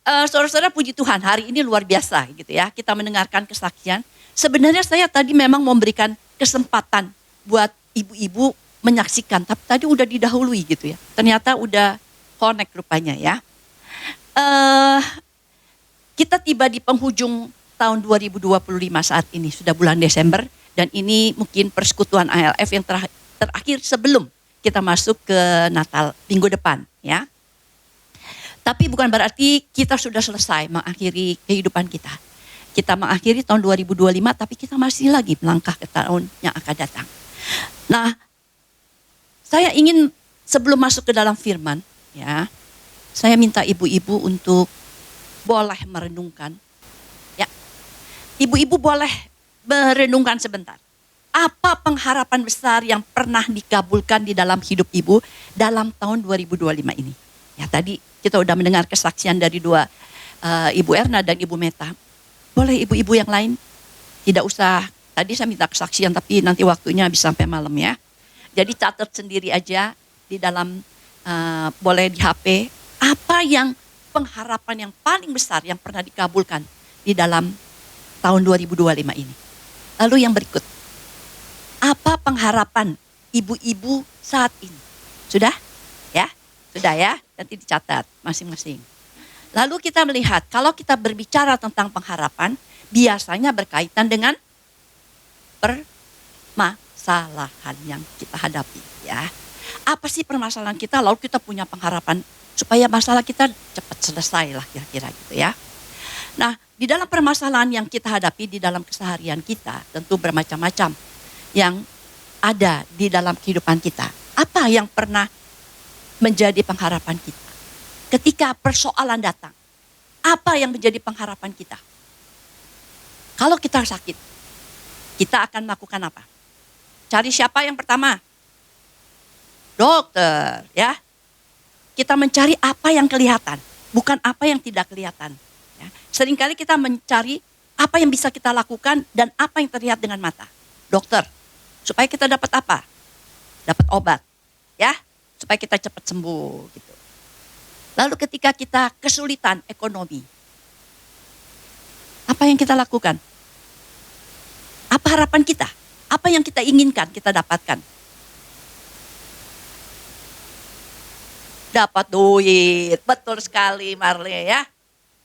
Saudara-saudara, puji Tuhan, hari ini luar biasa gitu ya. Kita mendengarkan kesaksian. Sebenarnya saya tadi memang memberikan kesempatan buat ibu-ibu menyaksikan, tapi tadi udah didahului gitu ya. Ternyata udah connect rupanya ya. Kita tiba di penghujung tahun 2025 saat ini, sudah bulan Desember, dan ini mungkin persekutuan ALF yang terakhir sebelum kita masuk ke Natal minggu depan ya. Tapi bukan berarti kita sudah selesai mengakhiri kehidupan kita. Kita mengakhiri tahun 2025, tapi kita masih lagi melangkah ke tahun yang akan datang. Nah, saya ingin sebelum masuk ke dalam firman, ya, saya minta ibu-ibu untuk boleh merenungkan. Ya, ibu-ibu boleh merenungkan sebentar. Apa pengharapan besar yang pernah dikabulkan di dalam hidup ibu dalam tahun 2025 ini? Ya, tadi kita udah mendengar kesaksian dari dua Ibu Erna dan Ibu Meta. Boleh ibu-ibu yang lain? Tidak usah, tadi saya minta kesaksian tapi nanti waktunya bisa sampai malam ya. Jadi catat sendiri aja di dalam, boleh di HP. Apa yang pengharapan yang paling besar yang pernah dikabulkan di dalam tahun 2025 ini? Lalu yang berikut, apa pengharapan ibu-ibu saat ini? Sudah? Ya? Sudah ya? Nanti dicatat masing-masing. Lalu kita melihat, kalau kita berbicara tentang pengharapan, biasanya berkaitan dengan permasalahan yang kita hadapi. Ya, apa sih permasalahan kita? Lalu kita punya pengharapan supaya masalah kita cepat selesai lah kira-kira gitu ya. Nah, di dalam permasalahan yang kita hadapi di dalam keseharian kita, tentu bermacam-macam yang ada di dalam kehidupan kita. Apa yang pernah menjadi pengharapan kita? Ketika persoalan datang, apa yang menjadi pengharapan kita? Kalau kita sakit, kita akan melakukan apa? Cari siapa yang pertama? Dokter, ya. Kita mencari apa yang kelihatan, bukan apa yang tidak kelihatan. Ya. Seringkali kita mencari apa yang bisa kita lakukan dan apa yang terlihat dengan mata. Dokter, supaya kita dapat apa? Dapat obat, ya, supaya kita cepat sembuh gitu. Lalu ketika kita kesulitan ekonomi, apa yang kita lakukan? Apa harapan kita? Apa yang kita inginkan kita dapatkan? Dapat duit, betul sekali Marle ya.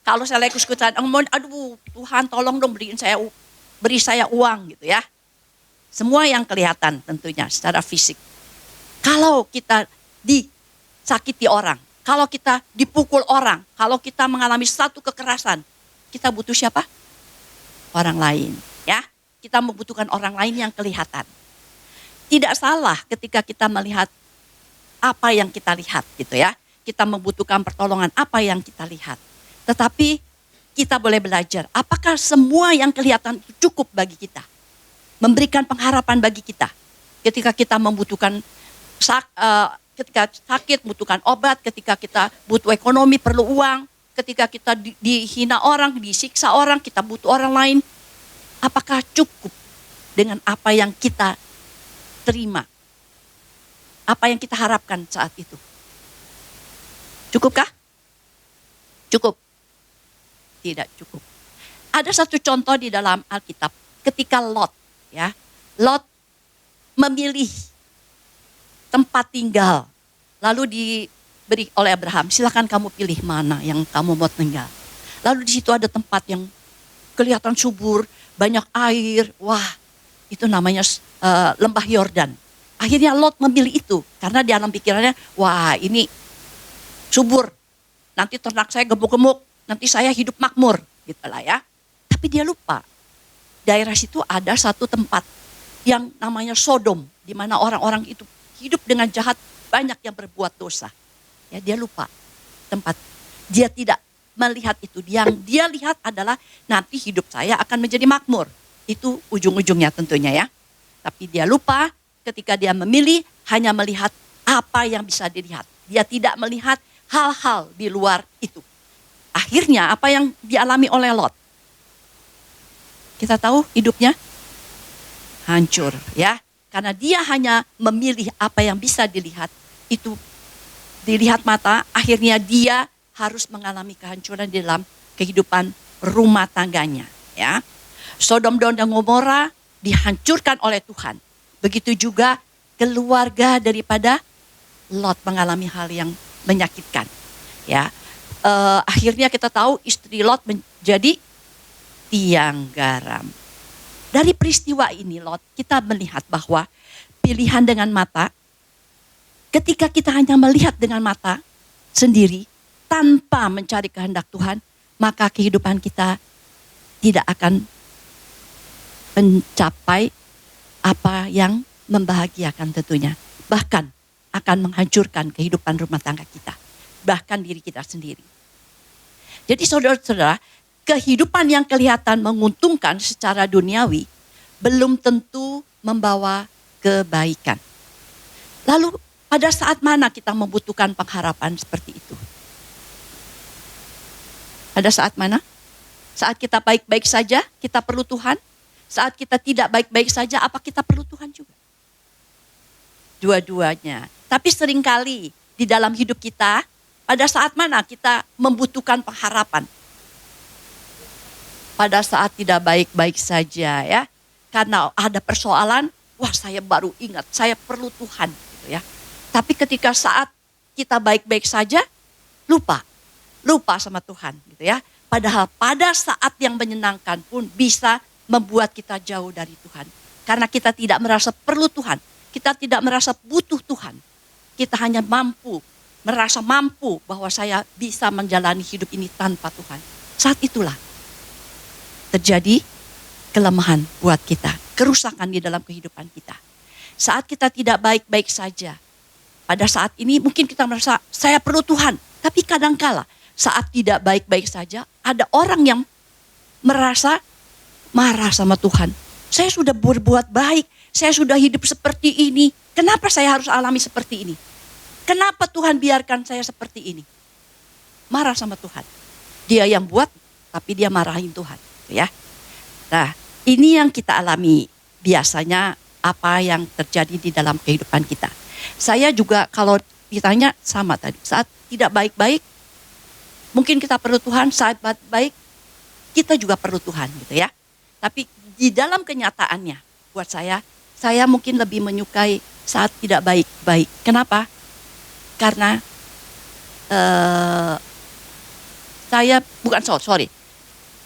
Kalau saya lagi kesulitan, aduh Tuhan tolong dong beri saya uang gitu ya. Semua yang kelihatan tentunya secara fisik. Kalau kita disakiti orang, kalau kita dipukul orang, kalau kita mengalami satu kekerasan, kita butuh siapa? Orang lain, ya. Kita membutuhkan orang lain yang kelihatan. Tidak salah ketika kita melihat apa yang kita lihat gitu ya. Kita membutuhkan pertolongan apa yang kita lihat. Tetapi kita boleh belajar, apakah semua yang kelihatan itu cukup bagi kita? Memberikan pengharapan bagi kita. Ketika kita membutuhkan ketika sakit, butuhkan obat, ketika kita butuh ekonomi, perlu uang, ketika kita dihina orang, disiksa orang, kita butuh orang lain. Apakah cukup dengan apa yang kita terima? Apa yang kita harapkan saat itu? Cukupkah? Cukup? Tidak cukup. Ada satu contoh di dalam Alkitab, ketika Lot memilih tempat tinggal, lalu diberi oleh Abraham, silakan kamu pilih mana yang kamu mau tinggal. Lalu di situ ada tempat yang kelihatan subur, banyak air, wah itu namanya lembah Yordan. Akhirnya Lot memilih itu, karena di dalam pikirannya, wah ini subur, nanti ternak saya gemuk-gemuk, nanti saya hidup makmur, gitu lah ya. Tapi dia lupa, daerah situ ada satu tempat yang namanya Sodom, di mana orang-orang itu hidup dengan jahat, banyak yang berbuat dosa. Ya, dia lupa tempat. Dia tidak melihat itu. Yang dia lihat adalah nanti hidup saya akan menjadi makmur. Itu ujung-ujungnya tentunya ya. Tapi dia lupa ketika dia memilih hanya melihat apa yang bisa dilihat. Dia tidak melihat hal-hal di luar itu. Akhirnya apa yang dialami oleh Lot? Kita tahu hidupnya hancur ya. Karena dia hanya memilih apa yang bisa dilihat, itu dilihat mata, akhirnya dia harus mengalami kehancuran di dalam kehidupan rumah tangganya. Ya, Sodom dan Gomora dihancurkan oleh Tuhan. Begitu juga keluarga daripada Lot mengalami hal yang menyakitkan. Ya, akhirnya kita tahu istri Lot menjadi tiang garam. Dari peristiwa ini Lot, kita melihat bahwa pilihan dengan mata, ketika kita hanya melihat dengan mata sendiri tanpa mencari kehendak Tuhan, maka kehidupan kita tidak akan mencapai apa yang membahagiakan tentunya. Bahkan akan menghancurkan kehidupan rumah tangga kita. Bahkan diri kita sendiri. Jadi saudara-saudara, kehidupan yang kelihatan menguntungkan secara duniawi belum tentu membawa kebaikan. Lalu pada saat mana kita membutuhkan pengharapan seperti itu? Pada saat mana? Saat kita baik-baik saja, kita perlu Tuhan. Saat kita tidak baik-baik saja, apa kita perlu Tuhan juga? Dua-duanya. Tapi seringkali di dalam hidup kita, pada saat mana kita membutuhkan pengharapan? Pada saat tidak baik-baik saja ya. Karena ada persoalan, wah saya baru ingat, saya perlu Tuhan. Gitu ya. Tapi ketika saat kita baik-baik saja, lupa sama Tuhan. Gitu ya. Padahal pada saat yang menyenangkan pun bisa membuat kita jauh dari Tuhan. Karena kita tidak merasa perlu Tuhan. Kita tidak merasa butuh Tuhan. Kita hanya merasa mampu bahwa saya bisa menjalani hidup ini tanpa Tuhan. Saat itulah terjadi kelemahan buat kita, kerusakan di dalam kehidupan kita. Saat kita tidak baik-baik saja, pada saat ini mungkin kita merasa saya perlu Tuhan. Tapi kadangkala saat tidak baik-baik saja, ada orang yang merasa marah sama Tuhan. Saya sudah berbuat baik, saya sudah hidup seperti ini. Kenapa saya harus alami seperti ini? Kenapa Tuhan biarkan saya seperti ini? Marah sama Tuhan. Dia yang buat, tapi dia marahin Tuhan. Ya. Nah, ini yang kita alami biasanya apa yang terjadi di dalam kehidupan kita. Saya juga kalau ditanya sama tadi, saat tidak baik-baik, mungkin kita perlu Tuhan, saat baik, kita juga perlu Tuhan gitu ya. Tapi di dalam kenyataannya, buat saya mungkin lebih menyukai saat tidak baik-baik. Kenapa? Karena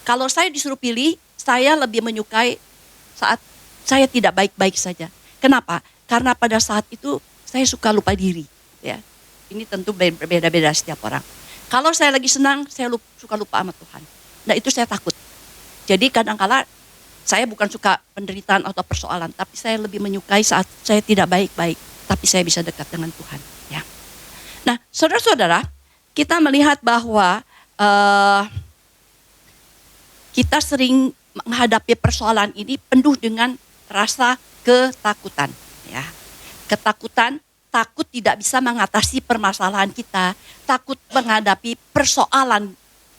kalau saya disuruh pilih, saya lebih menyukai saat saya tidak baik-baik saja. Kenapa? Karena pada saat itu saya suka lupa diri. Ya, ini tentu berbeda-beda setiap orang. Kalau saya lagi senang, saya suka lupa sama Tuhan. Nah itu saya takut. Jadi kadang-kala saya bukan suka penderitaan atau persoalan, tapi saya lebih menyukai saat saya tidak baik-baik, tapi saya bisa dekat dengan Tuhan. Ya. Nah, saudara-saudara, kita melihat bahwa kita sering menghadapi persoalan ini penuh dengan rasa ketakutan. Ya. Ketakutan, takut tidak bisa mengatasi permasalahan kita, takut menghadapi persoalan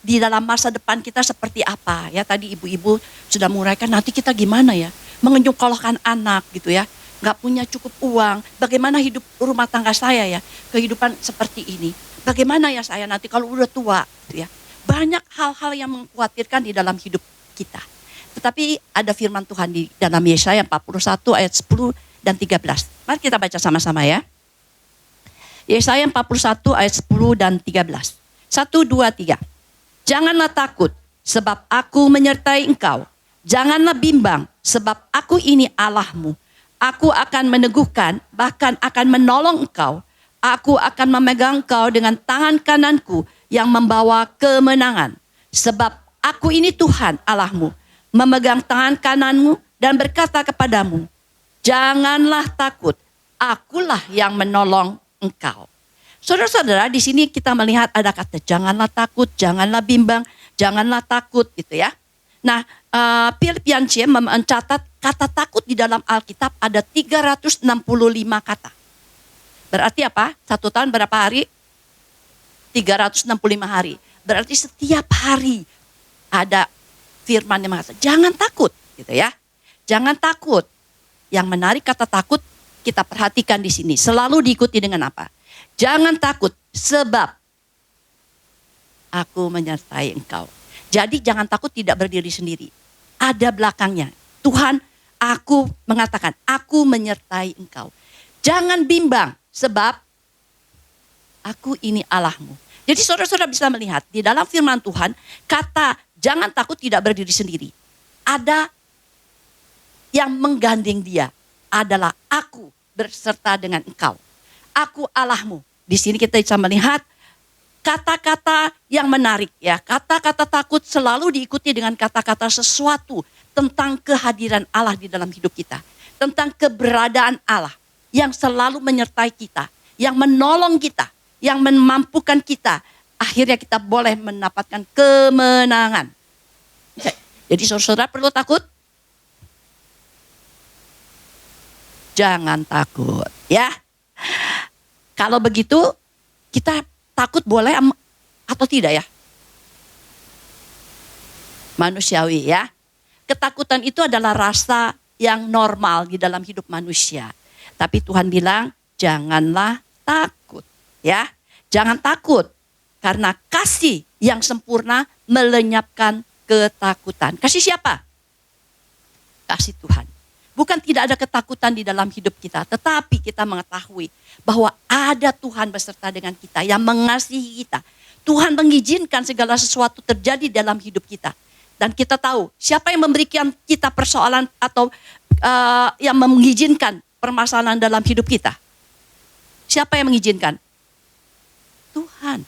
di dalam masa depan kita seperti apa. Ya tadi ibu-ibu sudah menguraikan nanti kita gimana ya, menyekolahkan anak gitu ya, nggak punya cukup uang, bagaimana hidup rumah tangga saya ya, kehidupan seperti ini, bagaimana ya saya nanti kalau udah tua gitu ya. Banyak hal-hal yang mengkhawatirkan di dalam hidup kita. Tetapi ada firman Tuhan di dalam Yesaya 41 ayat 10 dan 13. Mari kita baca sama-sama ya. Yesaya 41 ayat 10 dan 13. 1, 2, 3. Janganlah takut sebab aku menyertai engkau. Janganlah bimbang sebab aku ini Allahmu. Aku akan meneguhkan, bahkan akan menolong engkau. Aku akan memegang engkau dengan tangan kananku yang membawa kemenangan. Sebab aku ini Tuhan Allahmu, memegang tangan kananmu dan berkata kepadamu, janganlah takut, akulah yang menolong engkau. Saudara-saudara, di sini kita melihat ada kata janganlah takut, janganlah bimbang, janganlah takut gitu ya. Nah, Philip Yancey mencatat kata takut di dalam Alkitab ada 365 kata. Berarti apa? 1 tahun berapa hari? 365 hari. Berarti setiap hari ada firman yang mengatakan jangan takut gitu ya. Jangan takut. Yang menarik kata takut kita perhatikan di sini. Selalu diikuti dengan apa? Jangan takut sebab aku menyertai engkau. Jadi jangan takut tidak berdiri sendiri. Ada belakangnya. Tuhan, aku mengatakan, aku menyertai engkau. Jangan bimbang, sebab aku ini Allahmu. Jadi saudara-saudara bisa melihat, di dalam firman Tuhan, kata jangan takut tidak berdiri sendiri. Ada yang menggandeng dia, adalah aku berserta dengan engkau. Aku Allahmu. Di sini kita bisa melihat kata-kata yang menarik ya. Kata-kata takut selalu diikuti dengan kata-kata sesuatu tentang kehadiran Allah di dalam hidup kita. Tentang keberadaan Allah yang selalu menyertai kita, yang menolong kita, yang memampukan kita. Akhirnya kita boleh mendapatkan kemenangan. Jadi saudara perlu takut? Jangan takut ya. Kalau begitu kita takut boleh atau tidak ya? Manusiawi ya. Ketakutan itu adalah rasa yang normal di dalam hidup manusia. Tapi Tuhan bilang janganlah takut ya. Jangan takut karena kasih yang sempurna melenyapkan ketakutan. Kasih siapa? Kasih Tuhan. Bukan tidak ada ketakutan di dalam hidup kita, tetapi kita mengetahui bahwa ada Tuhan beserta dengan kita yang mengasihi kita. Tuhan mengizinkan segala sesuatu terjadi dalam hidup kita. Dan kita tahu siapa yang memberikan kita persoalan atau yang mengizinkan permasalahan dalam hidup kita. Siapa yang mengizinkan? Tuhan.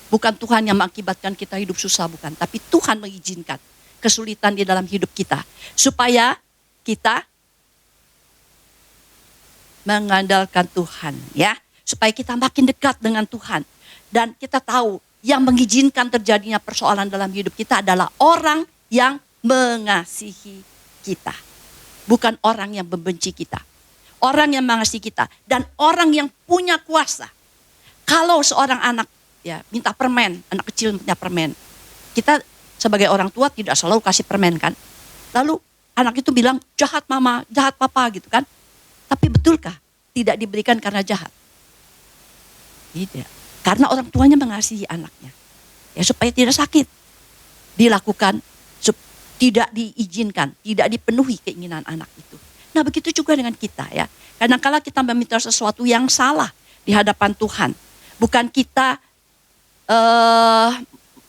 Bukan Tuhan yang mengakibatkan kita hidup susah, bukan. Tapi Tuhan mengizinkan kesulitan di dalam hidup kita. Supaya kita mengandalkan Tuhan ya, supaya kita makin dekat dengan Tuhan. Dan kita tahu yang mengizinkan terjadinya persoalan dalam hidup kita adalah orang yang mengasihi kita, bukan orang yang membenci kita. Orang yang mengasihi kita dan orang yang punya kuasa. Kalau seorang anak ya minta permen, anak kecil minta permen, kita sebagai orang tua tidak selalu kasih permen kan. Lalu anak itu bilang, jahat mama, jahat papa gitu kan. Tapi betulkah tidak diberikan karena jahat? Tidak. Karena orang tuanya mengasihi anaknya. Ya supaya tidak sakit. Dilakukan, tidak diizinkan, tidak dipenuhi keinginan anak itu. Nah begitu juga dengan kita ya. Kadang-kala kita meminta sesuatu yang salah di hadapan Tuhan. Bukan kita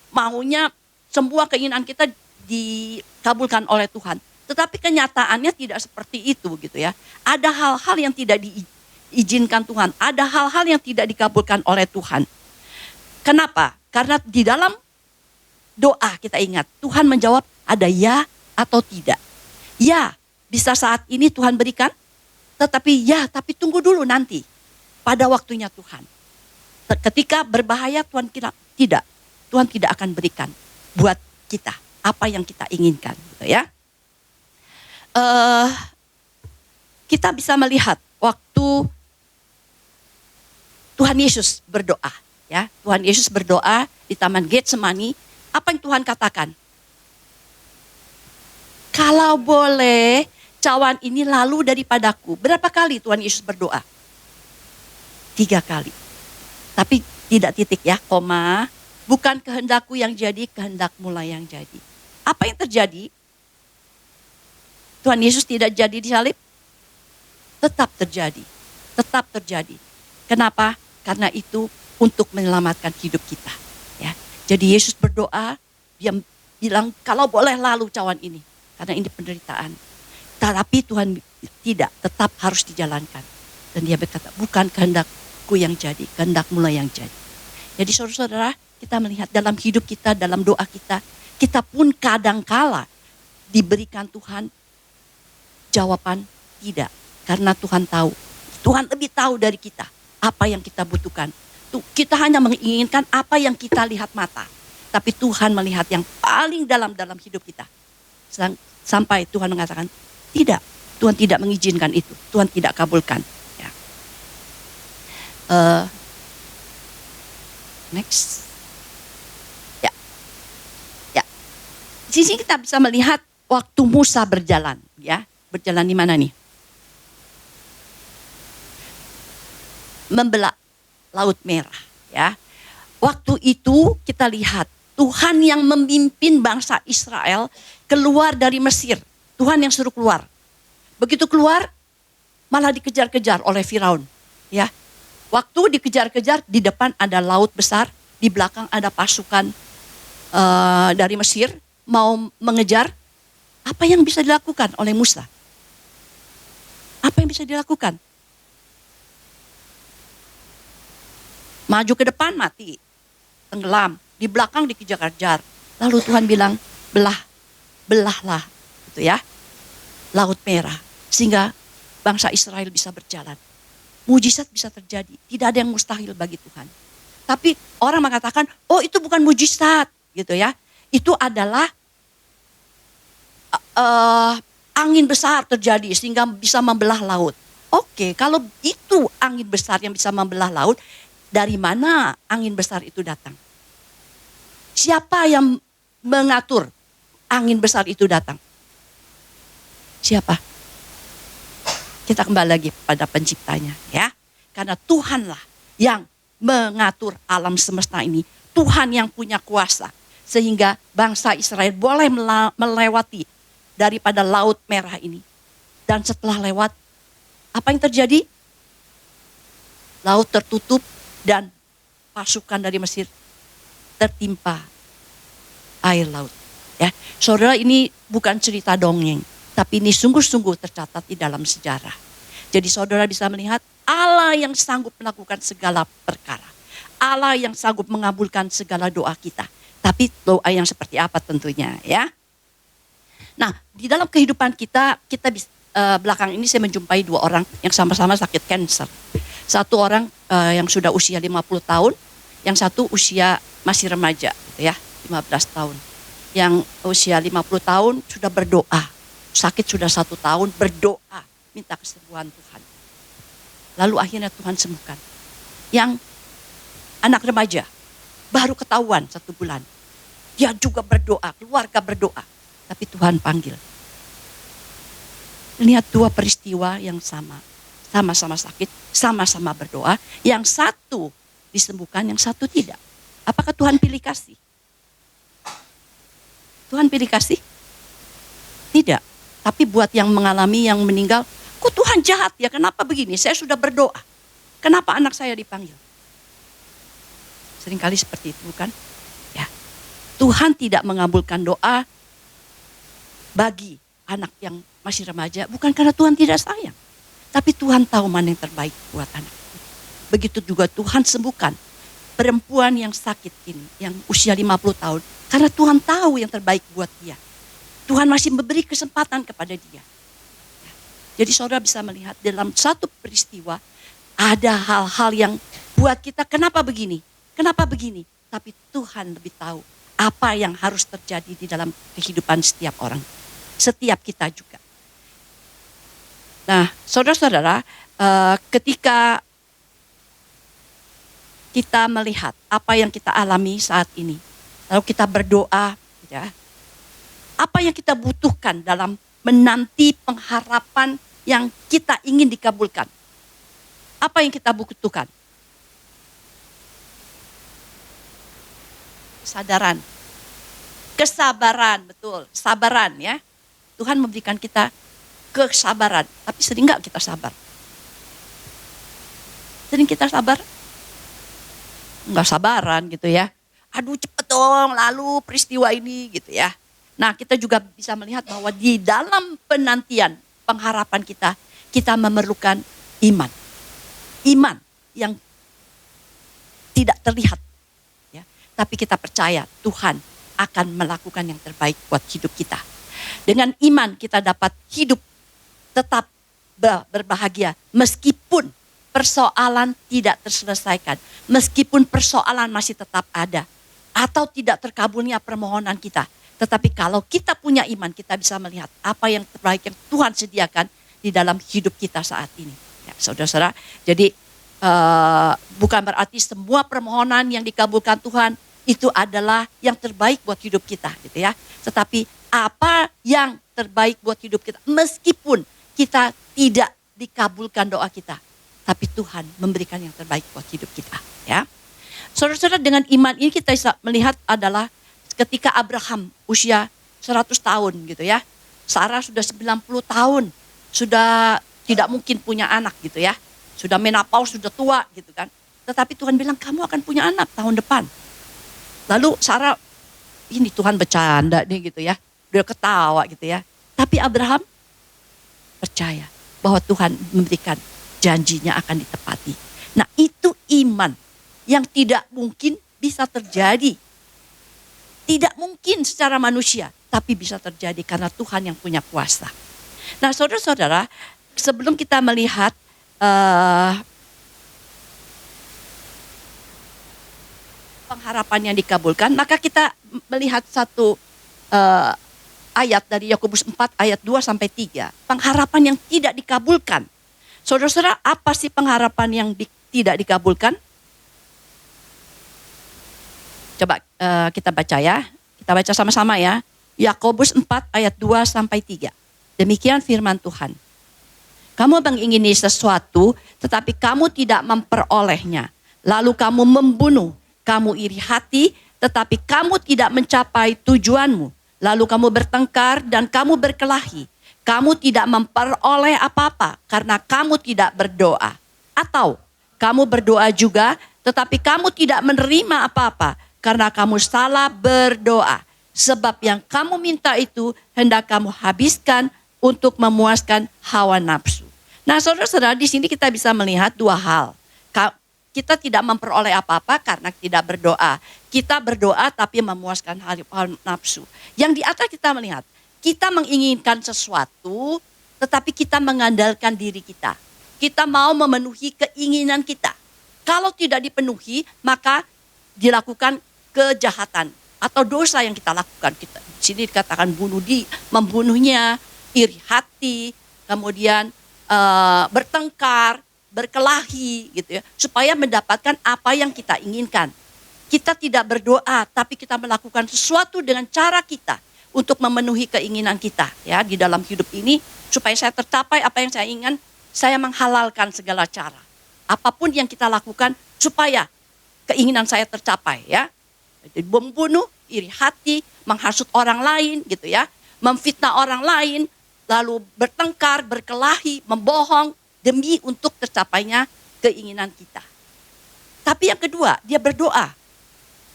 maunya semua keinginan kita dikabulkan oleh Tuhan. Tetapi kenyataannya tidak seperti itu gitu ya. Ada hal-hal yang tidak diizinkan Tuhan. Ada hal-hal yang tidak dikabulkan oleh Tuhan. Kenapa? Karena di dalam doa kita ingat. Tuhan menjawab ada ya atau tidak. Ya, bisa saat ini Tuhan berikan. Tetapi ya, tapi tunggu dulu nanti. Pada waktunya Tuhan. Ketika berbahaya Tuhan kira tidak. Tuhan tidak akan berikan buat kita. Apa yang kita inginkan gitu ya. Kita bisa melihat waktu Tuhan Yesus berdoa ya. Tuhan Yesus berdoa di Taman Getsemani, apa yang Tuhan katakan? Kalau boleh cawan ini lalu daripadaku. Berapa kali Tuhan Yesus berdoa? 3 kali. Tapi tidak titik ya, koma. Bukan kehendakku yang jadi, kehendakmu lah yang jadi. Apa yang terjadi? Tuhan Yesus tidak jadi disalib? Tetap terjadi. Tetap terjadi. Kenapa? Karena itu untuk menyelamatkan hidup kita. Ya. Jadi Yesus berdoa, dia bilang kalau boleh lalu cawan ini. Karena ini penderitaan. Tetapi Tuhan tidak, tetap harus dijalankan. Dan dia berkata, bukan kehendakku yang jadi, kehendakmu lah yang jadi. Jadi saudara-saudara, kita melihat dalam hidup kita, dalam doa kita pun kadangkala diberikan Tuhan jawaban tidak. Karena Tuhan tahu. Tuhan lebih tahu dari kita. Apa yang kita butuhkan. Kita hanya menginginkan apa yang kita lihat mata. Tapi Tuhan melihat yang paling dalam hidup kita. Sampai Tuhan mengatakan, tidak. Tuhan tidak mengizinkan itu. Tuhan tidak kabulkan. Ya. Next. Ya. Ya. Di sini kita bisa melihat waktu Musa berjalan. Ya. Berjalan di mana nih? Membelah Laut Merah ya. Waktu itu kita lihat Tuhan yang memimpin bangsa Israel keluar dari Mesir. Tuhan yang suruh keluar. Begitu keluar malah dikejar-kejar oleh Firaun. Ya, waktu dikejar-kejar di depan ada laut besar, di belakang ada pasukan dari Mesir mau mengejar. Apa yang bisa dilakukan oleh Musa? Apa yang bisa dilakukan? Maju ke depan mati, tenggelam. Di belakang dikejar-kejar. Lalu Tuhan bilang, belahlah, gitu ya, Laut Merah, sehingga bangsa Israel bisa berjalan. Mujizat bisa terjadi, tidak ada yang mustahil bagi Tuhan. Tapi orang mengatakan, oh itu bukan mujizat, gitu ya. Itu adalah angin besar terjadi sehingga bisa membelah laut. Oke, kalau itu angin besar yang bisa membelah laut, dari mana angin besar itu datang? Siapa yang mengatur angin besar itu datang? Siapa? Kita kembali lagi pada penciptanya, ya. Karena Tuhanlah yang mengatur alam semesta ini. Tuhan yang punya kuasa. Sehingga bangsa Israel boleh melewati daripada Laut Merah ini. Dan setelah lewat, apa yang terjadi? Laut tertutup dan pasukan dari Mesir tertimpa air laut. Ya, saudara, ini bukan cerita dongeng, tapi ini sungguh-sungguh tercatat di dalam sejarah. Jadi saudara bisa melihat Allah yang sanggup melakukan segala perkara. Allah yang sanggup mengabulkan segala doa kita. Tapi doa yang seperti apa tentunya, ya. Nah, di dalam kehidupan kita belakang ini saya menjumpai dua orang yang sama-sama sakit kanker. Satu orang yang sudah usia 50 tahun, yang satu usia masih remaja, gitu ya, 15 tahun. Yang usia 50 tahun sudah berdoa, sakit sudah 1 tahun, berdoa, minta kesembuhan Tuhan. Lalu akhirnya Tuhan sembuhkan. Yang anak remaja, baru ketahuan 1 bulan. Dia juga berdoa, keluarga berdoa. Tapi Tuhan panggil. Lihat 2 peristiwa yang sama. Sama-sama sakit, sama-sama berdoa. Yang satu disembuhkan, yang satu tidak. Apakah Tuhan pilih kasih? Tuhan pilih kasih? Tidak. Tapi buat yang mengalami, yang meninggal, kok Tuhan jahat ya? Kenapa begini? Saya sudah berdoa. Kenapa anak saya dipanggil? Seringkali seperti itu, bukan? Ya. Tuhan tidak mengabulkan doa bagi anak yang masih remaja, bukan karena Tuhan tidak sayang. Tapi Tuhan tahu mana yang terbaik buat anak. Begitu juga Tuhan sembuhkan perempuan yang sakit ini, yang usia 50 tahun. Karena Tuhan tahu yang terbaik buat dia. Tuhan masih memberi kesempatan kepada dia. Jadi saudara bisa melihat dalam satu peristiwa, ada hal-hal yang buat kita, kenapa begini? Kenapa begini? Tapi Tuhan lebih tahu apa yang harus terjadi di dalam kehidupan setiap orang. Setiap kita juga. Nah, saudara-saudara, ketika kita melihat apa yang kita alami saat ini, lalu kita berdoa, ya, apa yang kita butuhkan dalam menanti pengharapan yang kita ingin dikabulkan? Apa yang kita butuhkan? Kesadaran, kesabaran, betul, sabaran, ya. Tuhan memberikan kita kesabaran, tapi sering nggak kita sabar? Sering kita sabar? Nggak sabaran gitu ya. Aduh cepet dong, lalu peristiwa ini gitu ya. Nah, kita juga bisa melihat bahwa di dalam penantian pengharapan kita memerlukan iman. Iman yang tidak terlihat, ya. Tapi kita percaya Tuhan akan melakukan yang terbaik buat hidup kita. Dengan iman kita dapat hidup tetap berbahagia meskipun persoalan tidak terselesaikan, meskipun persoalan masih tetap ada atau tidak terkabulnya permohonan kita. Tetapi kalau kita punya iman, kita bisa melihat apa yang terbaik yang Tuhan sediakan di dalam hidup kita saat ini. Ya, saudara-saudara, jadi bukan berarti semua permohonan yang dikabulkan Tuhan itu adalah yang terbaik buat hidup kita, gitu ya. Tetapi apa yang terbaik buat hidup kita, meskipun kita tidak dikabulkan doa kita, tapi Tuhan memberikan yang terbaik buat hidup kita, ya. Saudara-saudara, dengan iman ini kita bisa melihat adalah ketika Abraham usia 100 tahun gitu ya. Sarah sudah 90 tahun, sudah tidak mungkin punya anak gitu ya. Sudah menopause, sudah tua gitu kan. Tetapi Tuhan bilang kamu akan punya anak tahun depan. Lalu Sarah, ini Tuhan bercanda nih gitu ya. Dia ketawa gitu ya. Tapi Abraham percaya bahwa Tuhan memberikan janjinya akan ditepati. Nah, itu iman yang tidak mungkin bisa terjadi. Tidak mungkin secara manusia, tapi bisa terjadi karena Tuhan yang punya kuasa. Nah, saudara-saudara, sebelum kita melihat pengharapan yang dikabulkan, maka kita melihat satu ayat dari Yakobus 4 ayat 2 sampai 3. Pengharapan yang tidak dikabulkan. Saudara-saudara, apa sih pengharapan yang tidak dikabulkan? Coba kita baca ya. Kita baca sama-sama ya. Yakobus 4 ayat 2 sampai 3. Demikian firman Tuhan. Kamu mengingini sesuatu, tetapi kamu tidak memperolehnya. Lalu kamu membunuh, kamu iri hati, tetapi kamu tidak mencapai tujuanmu. Lalu kamu bertengkar dan kamu berkelahi. Kamu tidak memperoleh apa-apa karena kamu tidak berdoa. Atau kamu berdoa juga, tetapi kamu tidak menerima apa-apa karena kamu salah berdoa. Sebab yang kamu minta itu hendak kamu habiskan untuk memuaskan hawa nafsu. Nah, saudara-saudara, di sini kita bisa melihat dua hal. Kita tidak memperoleh apa-apa karena tidak berdoa. Kita berdoa tapi memuaskan hawa nafsu. Yang di atas kita melihat, kita menginginkan sesuatu tetapi kita mengandalkan diri kita. Kita mau memenuhi keinginan kita. Kalau tidak dipenuhi, maka dilakukan kejahatan atau dosa yang kita lakukan. Kita di sini dikatakan membunuhnya, iri hati, kemudian bertengkar, berkelahi gitu ya, supaya mendapatkan apa yang kita inginkan. Kita tidak berdoa, tapi kita melakukan sesuatu dengan cara kita untuk memenuhi keinginan kita ya di dalam hidup ini, supaya saya tercapai apa yang saya inginkan. Saya menghalalkan segala cara. Apapun yang kita lakukan supaya keinginan saya tercapai ya. Jadi membunuh, iri hati, menghasut orang lain gitu ya, memfitnah orang lain, lalu bertengkar, berkelahi, membohong demi untuk tercapainya keinginan kita. Tapi yang kedua, dia berdoa.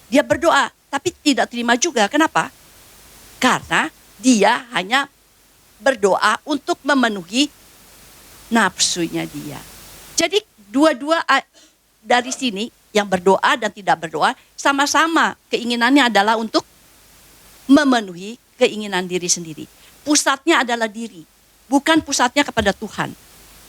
Dia berdoa, tapi tidak terima juga. Kenapa? Karena dia hanya berdoa untuk memenuhi nafsunya dia. Jadi dua-dua dari sini, yang berdoa dan tidak berdoa, sama-sama keinginannya adalah untuk memenuhi keinginan diri sendiri. Pusatnya adalah diri, bukan pusatnya kepada Tuhan.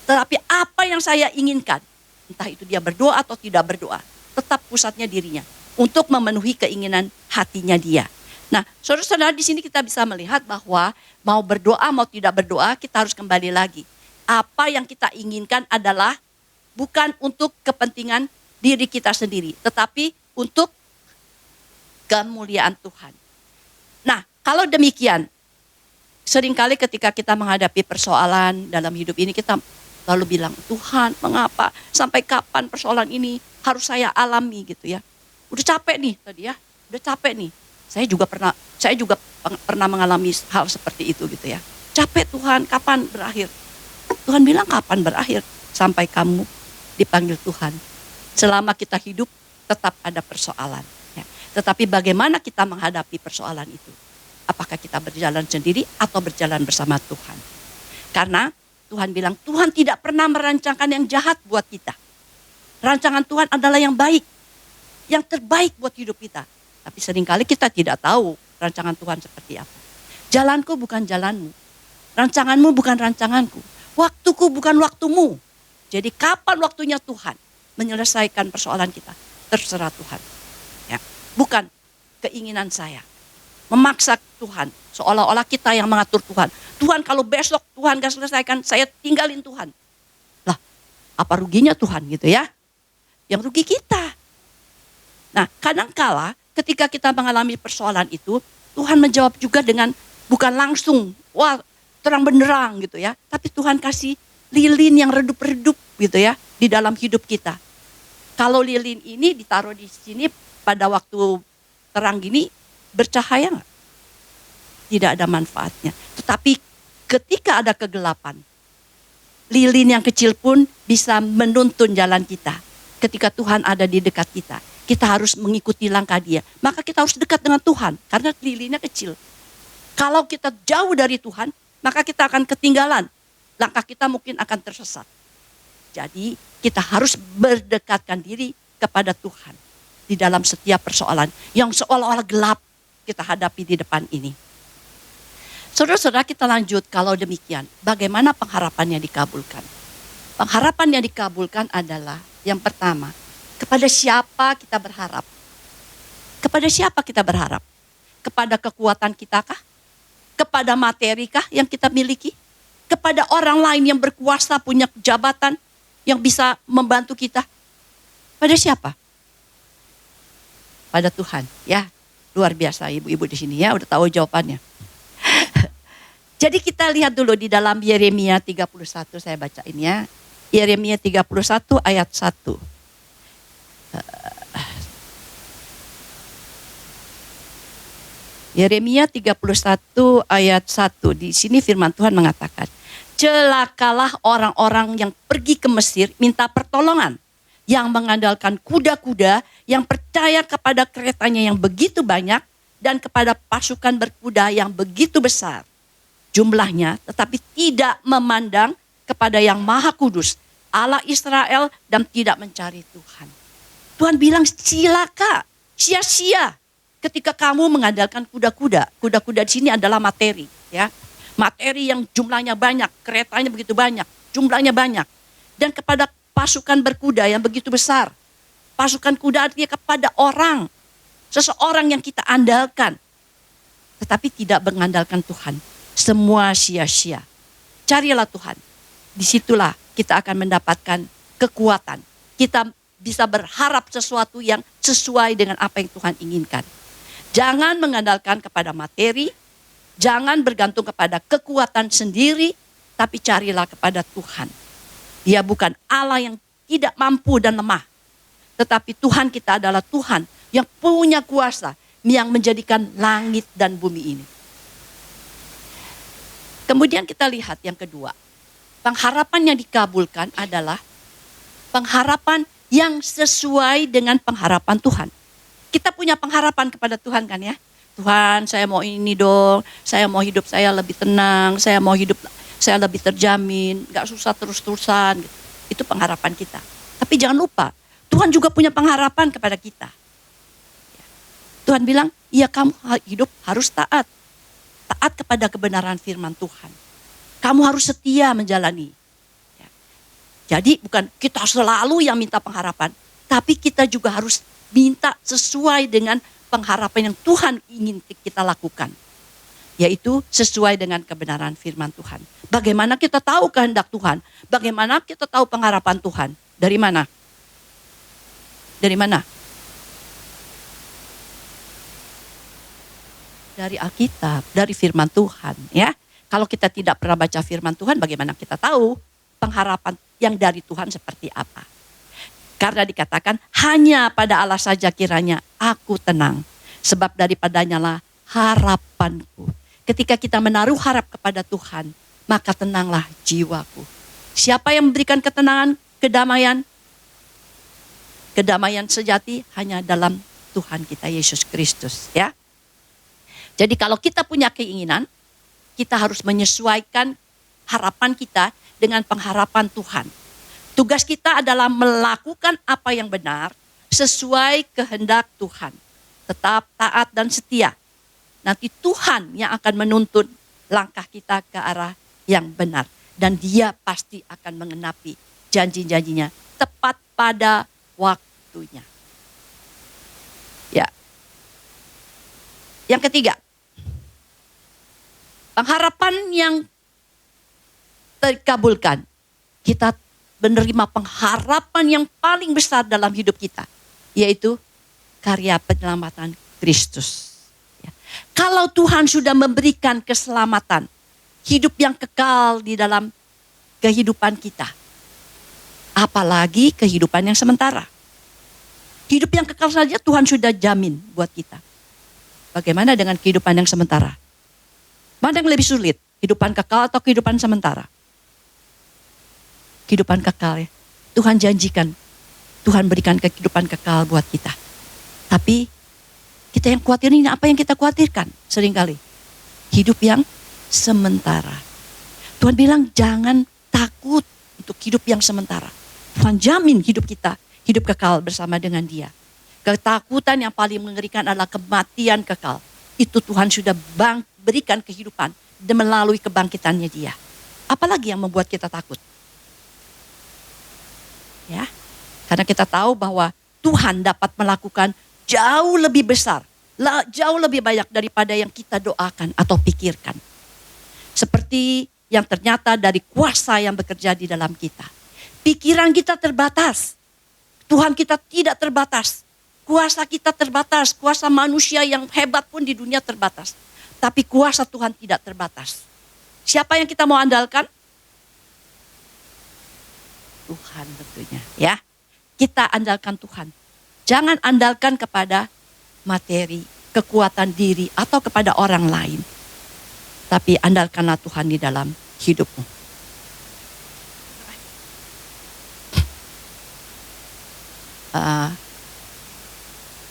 Tetapi apa yang saya inginkan, entah itu dia berdoa atau tidak berdoa, tetap pusatnya dirinya untuk memenuhi keinginan hatinya dia. Nah, saudara-saudara, di sini kita bisa melihat bahwa mau berdoa mau tidak berdoa, kita harus kembali lagi. Apa yang kita inginkan adalah bukan untuk kepentingan diri kita sendiri, tetapi untuk kemuliaan Tuhan. Nah, kalau demikian, seringkali ketika kita menghadapi persoalan dalam hidup ini, kita lalu bilang, Tuhan, mengapa? Sampai kapan persoalan ini harus saya alami gitu ya? Udah capek nih tadi ya, udah capek nih. Saya juga pernah mengalami hal seperti itu gitu ya. Capek Tuhan, kapan berakhir? Tuhan bilang kapan berakhir? Sampai kamu dipanggil Tuhan. Selama kita hidup tetap ada persoalan. Ya. Tetapi bagaimana kita menghadapi persoalan itu? Apakah kita berjalan sendiri atau berjalan bersama Tuhan? Karena Tuhan bilang, Tuhan tidak pernah merancangkan yang jahat buat kita. Rancangan Tuhan adalah yang baik, yang terbaik buat hidup kita. Tapi seringkali kita tidak tahu rancangan Tuhan seperti apa. Jalanku bukan jalanmu. Rancanganmu bukan rancanganku. Waktuku bukan waktumu. Jadi kapan waktunya Tuhan menyelesaikan persoalan kita? Terserah Tuhan. Ya, bukan keinginan saya. Memaksa Tuhan. Seolah-olah kita yang mengatur Tuhan. Tuhan, kalau besok Tuhan gak selesaikan, saya tinggalin Tuhan. Lah, apa ruginya Tuhan gitu ya? Yang rugi kita. Nah, kadangkala ketika kita mengalami persoalan itu, Tuhan menjawab juga dengan bukan langsung, wah terang benderang gitu ya. Tapi Tuhan kasih lilin yang redup-redup gitu ya di dalam hidup kita. Kalau lilin ini ditaruh di sini pada waktu terang gini, bercahaya nggak? Tidak ada manfaatnya. Tetapi ketika ada kegelapan, lilin yang kecil pun bisa menuntun jalan kita. Ketika Tuhan ada di dekat kita, kita harus mengikuti langkah Dia. Maka kita harus dekat dengan Tuhan, karena lilinnya kecil. Kalau kita jauh dari Tuhan, maka kita akan ketinggalan. Langkah kita mungkin akan tersesat. Jadi kita harus berdekatkan diri kepada Tuhan di dalam setiap persoalan yang seolah-olah gelap kita hadapi di depan ini. Saudara-saudara, kita lanjut. Kalau demikian, bagaimana pengharapannya dikabulkan? Pengharapan yang dikabulkan adalah yang pertama, kepada siapa kita berharap? Kepada siapa kita berharap? Kepada kekuatan kita kah? Kepada materi kah yang kita miliki? Kepada orang lain yang berkuasa, punya jabatan yang bisa membantu kita? Pada siapa? Pada Tuhan. Ya, luar biasa ibu-ibu di sini ya, udah tahu jawabannya. Jadi kita lihat dulu di dalam Yeremia 31, saya bacain ya. Yeremia 31 ayat 1. Yeremia 31 ayat 1. Di sini firman Tuhan mengatakan, celakalah orang-orang yang pergi ke Mesir minta pertolongan, yang mengandalkan kuda-kuda, yang percaya kepada keretanya yang begitu banyak, dan kepada pasukan berkuda yang begitu besar jumlahnya, tetapi tidak memandang kepada yang Maha Kudus, Allah Israel, dan tidak mencari Tuhan. Tuhan bilang cilaka, sia-sia ketika kamu mengandalkan kuda-kuda. Kuda-kuda di sini adalah materi, ya. Materi yang jumlahnya banyak, keretanya begitu banyak, jumlahnya banyak. Dan kepada pasukan berkuda yang begitu besar. Pasukan kuda artinya kepada orang, seseorang yang kita andalkan, tetapi tidak mengandalkan Tuhan. Semua sia-sia. Carilah Tuhan. Disitulah kita akan mendapatkan kekuatan. Kita bisa berharap sesuatu yang sesuai dengan apa yang Tuhan inginkan. Jangan mengandalkan kepada materi, jangan bergantung kepada kekuatan sendiri, tapi carilah kepada Tuhan. Dia bukan Allah yang tidak mampu dan lemah, tetapi Tuhan kita adalah Tuhan yang punya kuasa, yang menjadikan langit dan bumi ini. Kemudian kita lihat yang kedua, pengharapan yang dikabulkan adalah pengharapan yang sesuai dengan pengharapan Tuhan. Kita punya pengharapan kepada Tuhan kan ya. Tuhan, saya mau ini dong, saya mau hidup saya lebih tenang, saya mau hidup saya lebih terjamin, gak susah terus-terusan. Gitu. Itu pengharapan kita. Tapi jangan lupa, Tuhan juga punya pengharapan kepada kita. Tuhan bilang, ya kamu hidup harus taat. Taat kepada kebenaran firman Tuhan. Kamu harus setia menjalani. Ya. Jadi bukan kita selalu yang minta pengharapan, tapi kita juga harus minta sesuai dengan pengharapan yang Tuhan ingin kita lakukan. Yaitu sesuai dengan kebenaran firman Tuhan. Bagaimana kita tahu kehendak Tuhan? Bagaimana kita tahu pengharapan Tuhan? Dari mana? Dari mana? Dari Alkitab, dari firman Tuhan, ya. Kalau kita tidak pernah baca firman Tuhan, bagaimana kita tahu pengharapan yang dari Tuhan seperti apa? Karena dikatakan hanya pada Allah saja kiranya aku tenang, sebab daripadanya lah harapanku. Ketika kita menaruh harap kepada Tuhan, maka tenanglah jiwaku. Siapa yang memberikan ketenangan, kedamaian? Kedamaian sejati hanya dalam Tuhan kita Yesus Kristus, ya. Jadi kalau kita punya keinginan, kita harus menyesuaikan harapan kita dengan pengharapan Tuhan. Tugas kita adalah melakukan apa yang benar sesuai kehendak Tuhan. Tetap taat dan setia. Nanti Tuhan yang akan menuntun langkah kita ke arah yang benar. Dan Dia pasti akan mengenapi janji-janjinya tepat pada waktunya. Ya. Yang ketiga, pengharapan yang terkabulkan. Kita menerima pengharapan yang paling besar dalam hidup kita. Yaitu karya penyelamatan Kristus. Ya. Kalau Tuhan sudah memberikan keselamatan, hidup yang kekal di dalam kehidupan kita. Apalagi kehidupan yang sementara. Hidup yang kekal saja Tuhan sudah jamin buat kita. Bagaimana dengan kehidupan yang sementara? Mana yang lebih sulit? Kehidupan kekal atau kehidupan sementara? Kehidupan kekal ya. Tuhan janjikan, Tuhan berikan kehidupan kekal buat kita. Tapi kita yang khawatirin apa yang kita khawatirkan seringkali? Hidup yang sementara. Tuhan bilang jangan takut untuk hidup yang sementara. Tuhan jamin hidup kita, hidup kekal bersama dengan Dia. Ketakutan yang paling mengerikan adalah kematian kekal. Itu Tuhan sudah berikan kehidupan dan melalui kebangkitannya Dia. Apalagi yang membuat kita takut? Ya, karena kita tahu bahwa Tuhan dapat melakukan jauh lebih besar, jauh lebih banyak daripada yang kita doakan atau pikirkan. Seperti yang ternyata dari kuasa yang bekerja di dalam kita. Pikiran kita terbatas, Tuhan kita tidak terbatas. Kuasa kita terbatas, kuasa manusia yang hebat pun di dunia terbatas. Tapi kuasa Tuhan tidak terbatas. Siapa yang kita mau andalkan? Tuhan tentunya ya. Kita andalkan Tuhan. Jangan andalkan kepada materi, kekuatan diri atau kepada orang lain. Tapi andalkanlah Tuhan di dalam hidupmu.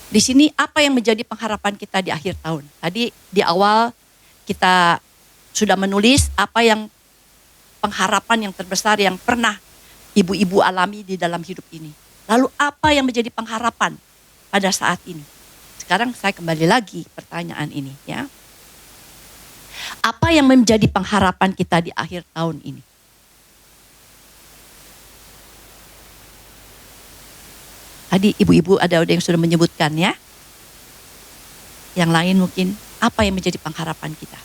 Di sini apa yang menjadi pengharapan kita di akhir tahun? Tadi di awal kita sudah menulis apa yang pengharapan yang terbesar yang pernah ibu-ibu alami di dalam hidup ini. Lalu apa yang menjadi pengharapan pada saat ini? Sekarang saya kembali lagi pertanyaan ini ya. Apa yang menjadi pengharapan kita di akhir tahun ini? Tadi ibu-ibu ada yang sudah menyebutkan ya. Yang lain mungkin apa yang menjadi pengharapan kita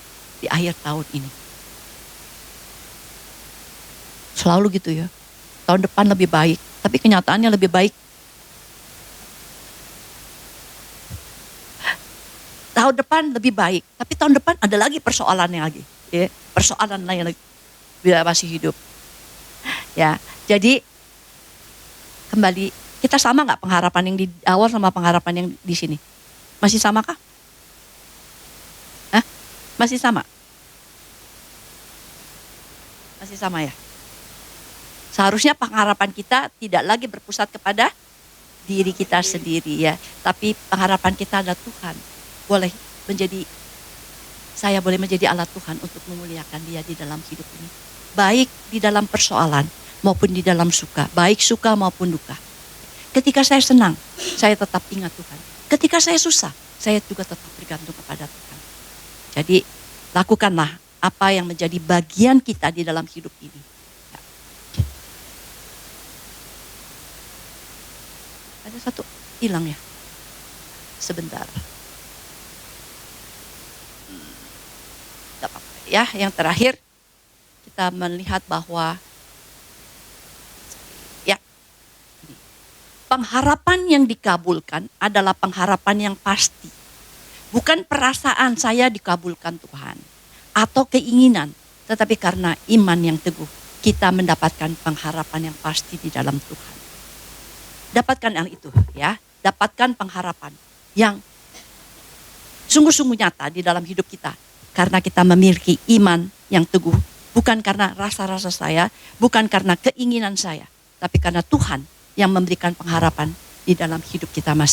di akhir tahun ini? Selalu gitu ya. Tahun depan lebih baik, tapi kenyataannya lebih baik. Tahun depan lebih baik, tapi tahun depan ada lagi persoalannya lagi. Ya, persoalan lain lagi. Bila masih hidup. Ya, jadi kembali, kita sama nggak pengharapan yang di awal sama pengharapan yang di sini? Masih sama kah? Hah? Masih sama? Masih sama ya? Seharusnya pengharapan kita tidak lagi berpusat kepada diri kita sendiri ya. Tapi pengharapan kita adalah Tuhan. Saya boleh menjadi alat Tuhan untuk memuliakan Dia di dalam hidup ini. Baik di dalam persoalan maupun di dalam suka. Baik suka maupun duka. Ketika saya senang, saya tetap ingat Tuhan. Ketika saya susah, saya juga tetap bergantung kepada Tuhan. Jadi lakukanlah apa yang menjadi bagian kita di dalam hidup ini. Ada satu hilang ya. Sebentar. Gak apa-apa ya. Yang terakhir kita melihat bahwa ya, pengharapan yang dikabulkan adalah pengharapan yang pasti. Bukan perasaan saya dikabulkan Tuhan atau keinginan, tetapi karena iman yang teguh kita mendapatkan pengharapan yang pasti di dalam Tuhan. Dapatkan hal itu ya, dapatkan pengharapan yang sungguh-sungguh nyata di dalam hidup kita. Karena kita memiliki iman yang teguh, bukan karena rasa-rasa saya, bukan karena keinginan saya, tapi karena Tuhan yang memberikan pengharapan di dalam hidup kita masing-masing.